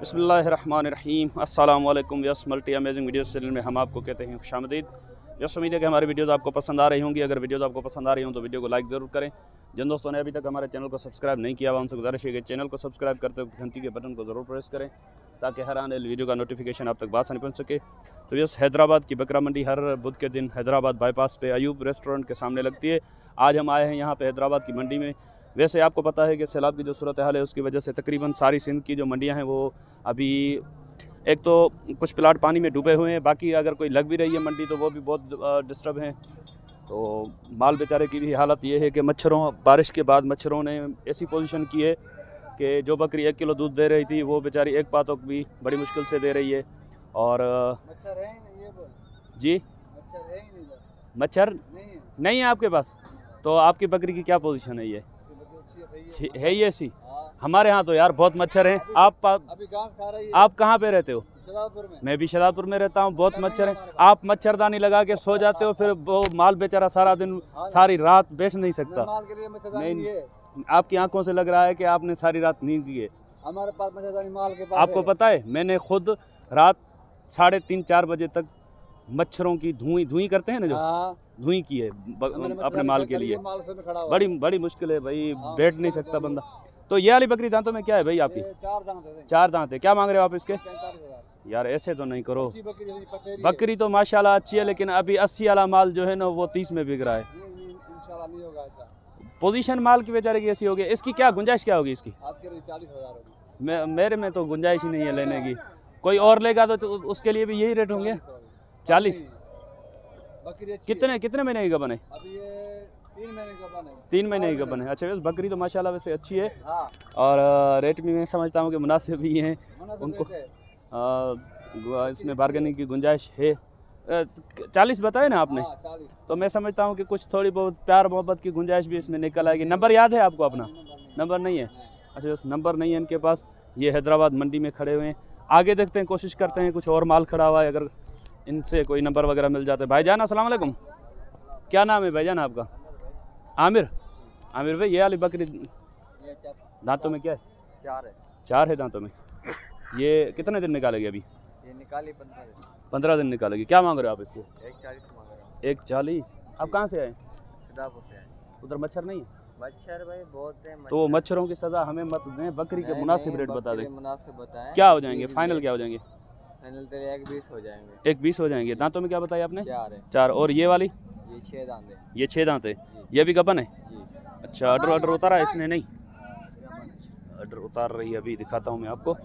बिस्मिल्लाहिर्रहमानिर्रहीम अस्सलाम वालेकुम yes multi amazing videos channel में हम आपको कहते हैं खुशामदीद। यस उम्मीद है कि हमारी वीडियोस आपको पसंद आ रही होंगी। अगर वीडियोस आपको पसंद आ रही हों तो वीडियो को लाइक ज़रूर करें। जिन दोस्तों ने अभी तक हमारे चैनल को सब्सक्राइब नहीं किया हुआ उनसे गुजारिश है कि चैनल को सब्सक्राइब करते वक्त घंटी के बटन को ज़रूर प्रेस करें ताकि हर आने वाली वीडियो का नोटिफिकेशन आप तक बासानी पहुँच सके। तो यस हैदराबाद की बकरा मंडी हर बुध के दिन हैदराबाद बाईपास पे अयूब रेस्टोरेंट के सामने लगती है। आज हम आए हैं यहाँ पे हैदराबाद की मंडी में। वैसे आपको पता है कि सैलाब की जो सूरत हाल है उसकी वजह से तकरीबन सारी सिंध की जो मंडियाँ हैं वो अभी एक तो कुछ प्लाट पानी में डूबे हुए हैं, बाकी अगर कोई लग भी रही है मंडी तो वो भी बहुत डिस्टर्ब हैं। तो माल बेचारे की भी हालत ये है कि बारिश के बाद मच्छरों ने ऐसी पोजीशन की है कि जो बकरी 1 किलो दूध दे रही थी वो बेचारी एक पातों भी बड़ी मुश्किल से दे रही है। और मच्छर है नहीं ये बोल जी मच्छर है ही नहीं मच्छर नहीं है आपके पास? तो आपकी बकरी की क्या पोजीशन है? ये है ही ऐसी? हमारे यहाँ तो यार बहुत मच्छर हैं। अभी घास खा रही है। आप कहाँ पे रहते हो? शहजादपुर में। मैं भी शहजादपुर में रहता हूँ। बहुत मच्छर हैं। आप मच्छरदानी लगा के सो जाते हो, फिर वो माल बेचारा सारा दिन सारी रात बैठ नहीं सकता। माल के लिए मच्छरदानी नहीं, है। आपकी आंखों से लग रहा है कि आपने सारी रात नींद की है। हमारे पास मच्छरदानी माल के पास आपको पता है मैंने खुद रात 3:30-4 बजे तक मच्छरों की धुई करते हैं ना, जो धुई की है अपने माल के लिए। बड़ी मुश्किल है भाई, बैठ नहीं सकता बंदा। तो ये वाली बकरी दांतों में क्या है भाई आपकी? 4 दांत है। क्या मांग रहे हो आप इसके? यार ऐसे तो नहीं करो। बकरी तो माशाल्लाह अच्छी है, लेकिन अभी 80 वाला माल जो है ना वो 30 में बिक रहा है। पोजीशन माल की बेचारे की ऐसी होगी। इसकी क्या गुंजाइश क्या होगी इसकी? 40,000। मेरे में तो गुंजाइश ही नहीं है लेने की। कोई और लेगा तो उसके लिए भी यही रेट होंगे 40। कितने महीने की गबन है? 3 महीने की गबन है। अच्छा, वैसे बकरी तो माशाल्लाह वैसे अच्छी है। और रेट भी मैं समझता हूँ कि मुनासिब ही हैं उनको। इसमें बार्गेनिंग की गुंजाइश है। 40 बताए ना आपने? तो मैं समझता हूँ कि कुछ थोड़ी बहुत प्यार मोहब्बत की गुंजाइश भी इसमें निकल आएगी। नंबर याद है आपको अपना? नंबर नहीं है? अच्छा, बस नंबर नहीं है इनके पास। ये हैदराबाद मंडी में खड़े हुए हैं। आगे देखते हैं, कोशिश करते हैं कुछ और माल खड़ा हुआ है, अगर इनसे कोई नंबर वगैरह मिल जाता है। भाईजान अस्सलाम वालेकुम, क्या नाम है भाईजान आपका? आमिर भाई, ये वाली बकरी दांतों में क्या है? 4 है दांतों में। ये कितने दिन निकालेगी अभी? ये निकाली 15 दिन निकालेगी। क्या मांग रहे हो आप इसको? 140 मांग रहा हूं। 140। आप कहाँ से आए? शहजादपुर से आए। उधर मच्छर नहीं है? मच्छर भाई बहुत है। तो मच्छरों की सजा हमें मत दें, बकरी के मुनासिब रेट बता दें। मुनासिब बताएं। क्या हो जाएंगे फाइनल? क्या हो जाएंगे फाइनल? तेरे 120 हो जाएंगे। 120 हो जाएंगे। दांतों में क्या बताया आपने? 4 है। 4। और ये वाली? ये 6 दांत है। ये 6 दांत है। ये भी गबन है? जी। अच्छा, अडर उतारा है इसने? नहीं, अडर उतार रही है। अभी दिखाता हूँ मैं आपको,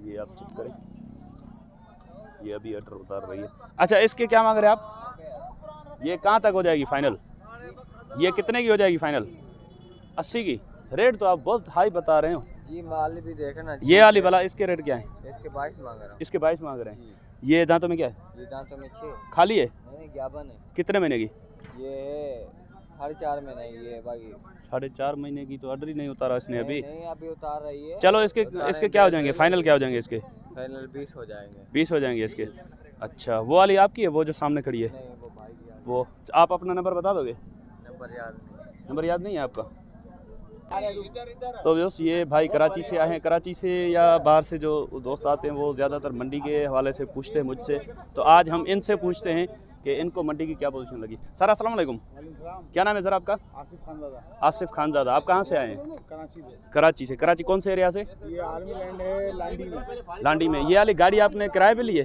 ये आप चेक करें। ये अभी अडर उतार रही है। अच्छा, इसके क्या मांग रहे हैं आप? ये कहाँ तक हो जाएगी फाइनल? ये कितने की हो जाएगी फाइनल? 80 की? रेट तो आप बहुत हाई बता रहे हो। ये माल भी देखो ना। ये वाली वाला इसके रेट क्या है? इसके 22 मांग रहा हूँ। इसके 22 मांग रहे हैं। ये दांतों में क्या है? ये दांतों में 6 खाली है? नहीं, ज्ञापन है। कितने महीने की? ये 4.5 महीने की है। बाकी 4.5 महीने की। तो अडर ही नहीं उतारा इसने अभी। नहीं, अभी उतार रही है। चलो इसके क्या हो जाएंगे फाइनल? क्या हो जाएंगे इसके? फाइनल 20 हो जाएंगे। 20 हो जाएंगे इसके। अच्छा, वो वाली आपकी है? वो जो सामने खड़ी है नहीं, वो भाई की है। वो आप अपना नंबर बता दोगे? नंबर याद नहीं है आपका? तो दोस्त, ये भाई कराची से आए हैं। कराची से या बाहर से जो दोस्त आते हैं वो ज़्यादातर मंडी के हवाले से पूछते हैं मुझसे। तो आज हम इनसे पूछते हैं कि इनको मंडी की क्या पोजीशन लगी। सर अस्सलाम वालेकुम, क्या नाम है सर आपका? आसिफ खानज़ादा। आप कहाँ से आए हैं? कराची से। कराची कौन से एरिया से? ये आर्मी लैंड है लांडी में। ये वाली गाड़ी आपने किराए पे ली है?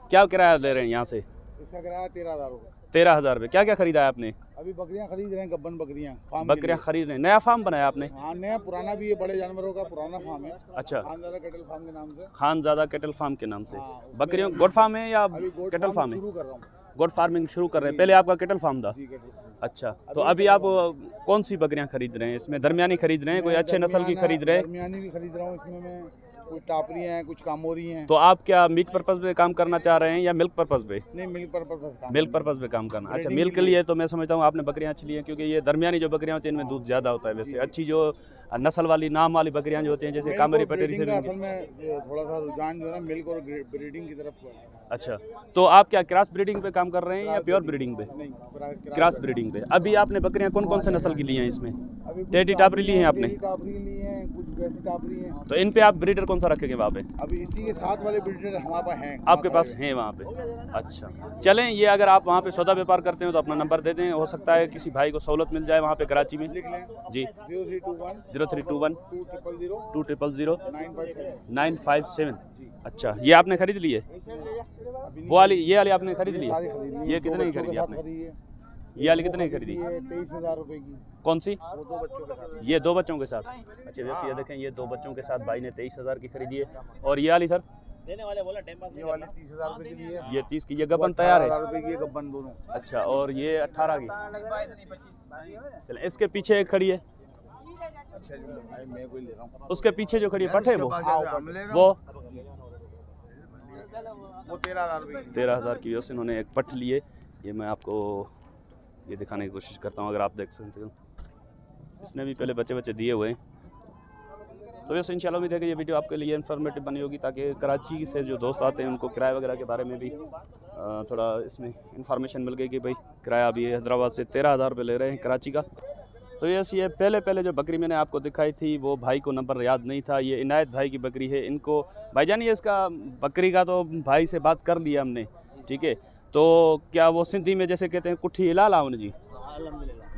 क्या किराया दे रहे हैं यहाँ से? इसका किराया 13,000 रुपये। 13,000 रुपये। क्या क्या खरीदा है आपने? अभी बकरियां खरीद रहे हैं, गब्बन बकरियां खरीद रहे हैं। नया फार्म बनाया आपने? हाँ, नया पुराना भी है, बड़े जानवरों का पुराना फार्म है। अच्छा, खानज़ादा कैटल फार्म के नाम से। खानज़ादा कैटल फार्म के नाम से। बकरियों गोट फार्म है या कैटल फार्म है? शुरू कर रहा हूँ। गोट फार्मिंग शुरू कर रहे हैं। पहले आपका कैटल फार्म था? अच्छा, तो अभी आप कौन सी बकरियां खरीद रहे हैं? इसमें दरमियानी खरीद रहे हैं, कोई अच्छे नस्ल की खरीद रहे हैं? दरमियानी भी खरीद रहा हूँ। इसमें मैं कुछ टापरी हैं, कुछ कामोरी हैं। तो आप क्या मीट पर्पज पे काम करना चाह रहे हैं या मिल्क पर्पज पे? नहीं, मिल्क पर्पज। मिल्क पर्पज पे काम करना। अच्छा, मिल्क के लिए तो मैं समझता हूँ आपने बकरियां अच्छी ली हैं, क्योंकि ये दरमियानी जो बकरियां होती हैं इनमें दूध ज़्यादा होता है। वैसे अच्छी जो नस्ल वाली नाम वाली बकरियां जो होती हैं, जैसे कामरी पटेरी से असल में थोड़ा सा रुझान जो है ना मिल्क और ब्रीडिंग की तरफ। अच्छा, तो आप क्या क्रॉस ब्रीडिंग पे काम कर रहे हैं या प्योर ब्रीडिंग पे? नहीं, क्रॉस ब्रीडिंग क्रॉसिंग पे। अभी आपने बकरियां कौन कौन से नस्ल की ली हैं इसमें? अभी टेडी टापरी ली हैं आपने? टेडी टापरी ली हैं, कुछ वैसी टापरी हैं। तो इन पे आप ब्रीडर कौन सा रखेंगे वहाँ पे? अभी इसी के साथ वाले ब्रीडर हमारे पास हैं। आपके पास हैं वहाँ पे? अच्छा चलें, ये अगर आप वहाँ पे सौदा व्यापार करते हो तो अपना नंबर दे दें, हो सकता है किसी भाई को सहूलत मिल जाए वहाँ पे कराची में। लिख लें जी 0321 0321 200 200 957। 957। अच्छा, ये आपने खरीद ली है? वो वाली, ये वाली आपने खरीद ली है? ये कितने की खरीदी आपने? ये वाली कितने की खरीदी? 23,000 रुपए की। कौन सी? वो 2 बच्चों के साथ। ये 2 बच्चों के साथ। अच्छा वैसे ये देखें, ये 2 बच्चों के साथ भाई ने 23,000 की खरीदी है। और ये वाली सर? देने वाले बोला ये वाली 30,000 रुपए की लिए। ये 30 की, ये गबन तैयार है? 18,000 रुपए की गब्बन दोनों। अच्छा, और ये 18 की। चलें, इसके पीछे एक खड़ी है, अच्छा जी, मैं कोई ले रहा हूँ। उसके पीछे जो खड़ी है पट है वो 13,000 रुपए की। 13,000 की वैसे इन्होंने एक पट लिए। ये मैं आपको ये दिखाने की कोशिश करता हूँ, अगर आप देख सकते हो। इसने भी पहले बच्चे दिए हुए हैं। तो वैसे इंशाल्लाह उम्मीद है कि ये वीडियो आपके लिए इन्फॉर्मेटिव बनी होगी, ताकि कराची से जो दोस्त आते हैं उनको किराया वगैरह के बारे में भी थोड़ा इसमें इंफॉर्मेशन मिल गई कि भाई किराया अभी हैदराबाद से 13,000 रुपये ले रहे हैं कराची का। तो ये पहले जो बकरी मैंने आपको दिखाई थी वो भाई को नंबर याद नहीं था, ये इनायत भाई की बकरी है। इनको भाईजान ये इसका बकरी का तो भाई से बात कर लिया हमने, ठीक है। तो क्या वो सिंधी में जैसे कहते हैं कुट्ठी हिला लाउन जी,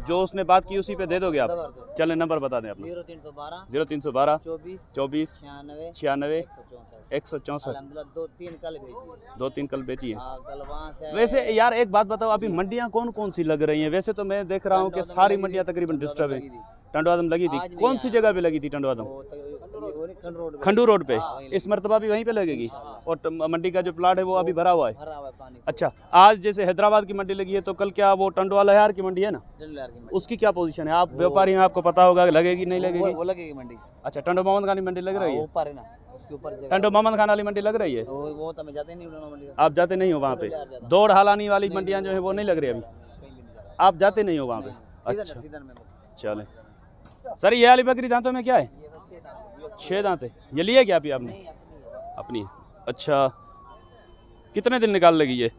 जो उसने बात की उसी पे दे दोगे आप? चलें नंबर बता दें अपना। 0312 24 96 164। 2-3 कल बेची है। वैसे यार एक बात बताओ, अभी मंडियाँ कौन कौन सी लग रही हैं? वैसे तो मैं देख रहा हूँ कि सारी मंडियाँ तकरीबन डिस्टर्ब है। टंडवादम लगी थी, कौन सी जगह पे लगी थी टंडवादम? खंडू रोड पे। इस मरतबा भी वहीं पे लगेगी? और मंडी का जो प्लाट है वो अभी भरा हुआ है? अच्छा, आज जैसे हैदराबाद की मंडी लगी है तो कल क्या वो टंडवाला यार की मंडी है ना, उसकी क्या पोजीशन है? आप व्यापारी हैं, आपको पता होगा लगेगी नहीं लगेगी? वो लगेगी मंडी। अच्छा, टंडो मोहम्मद खान की मंडी लग रही है? ऊपर है ना, उसके ऊपर टंडो मोहम्मद खान वाली मंडी लग रही है? वो तो मैं जाते नहीं हूं मंडी। आप जाते नहीं हो वहाँ पे? दौड़ हालानी वाली मंडियाँ जो है वो नहीं लग रही अभी? आप जाते नहीं हो वहाँ पे? अच्छा चलें सर, ये वाली बकरी दांतों में क्या है? 6 दांत है। ये लिए क्या अभी आपने? अपनी। अच्छा, कितने दिन निकाल लगी ये?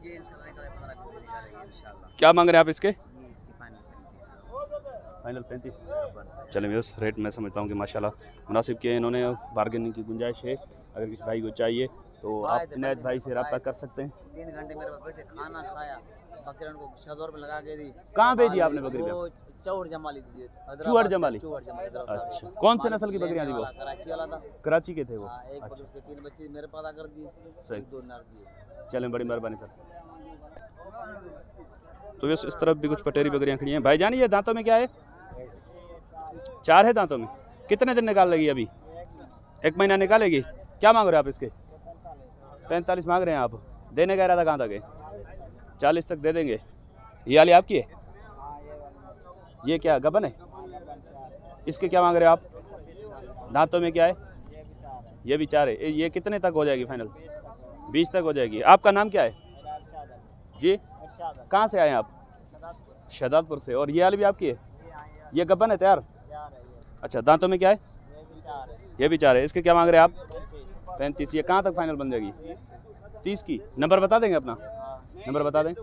क्या मांग रहे हैं आप इसके? फाइनल 35। चलें बस, रेट मैं समझता हूँ कि माशाल्लाह मुनासिब किए इन्होंने, बार्गेनिंग की गुंजाइश है। अगर किसी भाई को चाहिए तो आप इनायत भाई से रब्ता कर सकते हैं। 3 घंटे मेरे पास खाना खाया, बकरियों को 600 रुपये लगा के दी। कहाँ भेजी आपने बकरी पे? चौड़ जमाली थी। चूहड़ जमाली? अच्छा, कौन से नस्ल की बकरियाँ थी वो? कराची वाला था। कराची के थे वो? एक अच्छा, उसके 3 बच्चे मेरे पास कर दिए, सही। 2 नर दिए। चलें, बड़ी मेहरबानी सर। तो वैसे इस तरफ भी कुछ पटेरी बकरियाँ खड़ी हैं। भाईजान ये दांतों में क्या है? 4 है दांतों में। कितने दिन निकाल लेगी अभी? 1 महीना निकालेगी? क्या मांग रहे हैं आप इसके? 45 मांग रहे हैं आप। देने का इरादा कहाँ तक है? 40 तक दे देंगे। ये वाली आपकी है? ये क्या गबन है? इसके क्या मांग रहे हैं आप? दांतों में क्या है? ये भी 4 है। ये कितने तक हो जाएगी फाइनल? 20 तक हो जाएगी। आपका नाम क्या है जी? कहाँ से आए हैं आप? शहदादपुर से। और ये वाली भी आपकी है? ये गबन है तैयार? अच्छा, दांतों में क्या है? ये भी 4 है। इसके क्या मांग रहे हैं आप? 35। ये कहाँ तक फाइनल बन जाएगी? 30 की। नंबर बता देंगे अपना? नंबर बता दें।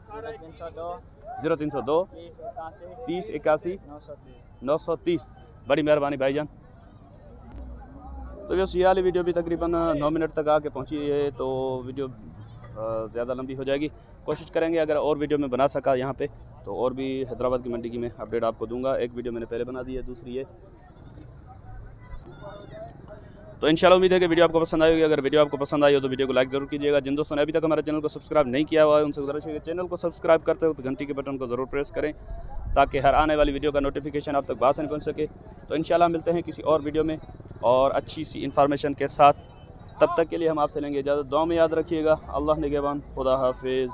0302 30 81 930। बड़ी मेहरबानी भाईजान। तो ये वाली वीडियो भी तकरीबन 9 मिनट तक आके पहुंची है, तो वीडियो ज़्यादा लंबी हो जाएगी। कोशिश करेंगे अगर और वीडियो में बना सका यहाँ पे तो और भी हैदराबाद की मंडी की मैं अपडेट आपको दूंगा। एक वीडियो मैंने पहले बना दी है, दूसरी है। तो इंशाल्लाह उम्मीद है कि वीडियो आपको पसंद आएगी। अगर वीडियो आपको पसंद आई हो तो वीडियो को लाइक ज़रूर कीजिएगा। जिन दोस्तों ने अभी तक हमारे चैनल को सब्सक्राइब नहीं किया हुआ है उनसे गुजारिश है कि चैनल को सब्सक्राइब करते हो तो घंटी के बटन को ज़रूर प्रेस करें, ताकि हर आने वाली वीडियो का नोटिफिकेशन आप तक बात नहीं पहुँच सके। तो इंशाल्लाह मिलते हैं किसी और वीडियो में और अच्छी सी इन्फॉर्मेशन के साथ। तब तक के लिए हम आपसे लेंगे इजाज़त। दुआ में याद रखिएगा। अल्लाह निगहबान। खुदा हाफिज़।